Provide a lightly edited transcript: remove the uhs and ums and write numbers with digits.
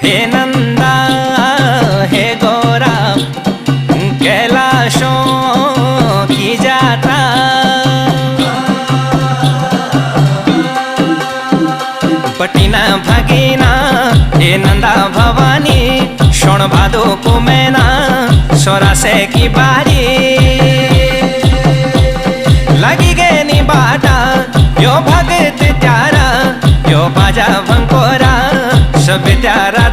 हे नंदा हे गोरा कैलाशों की जात्रा। पटीना भगीना हे नंदा भवानी शोण भादो कुमेना सोरासे की बारी लगी गए नी बाटा यो भगत त्यारा यो बाजा भंकोरा सब त्यारा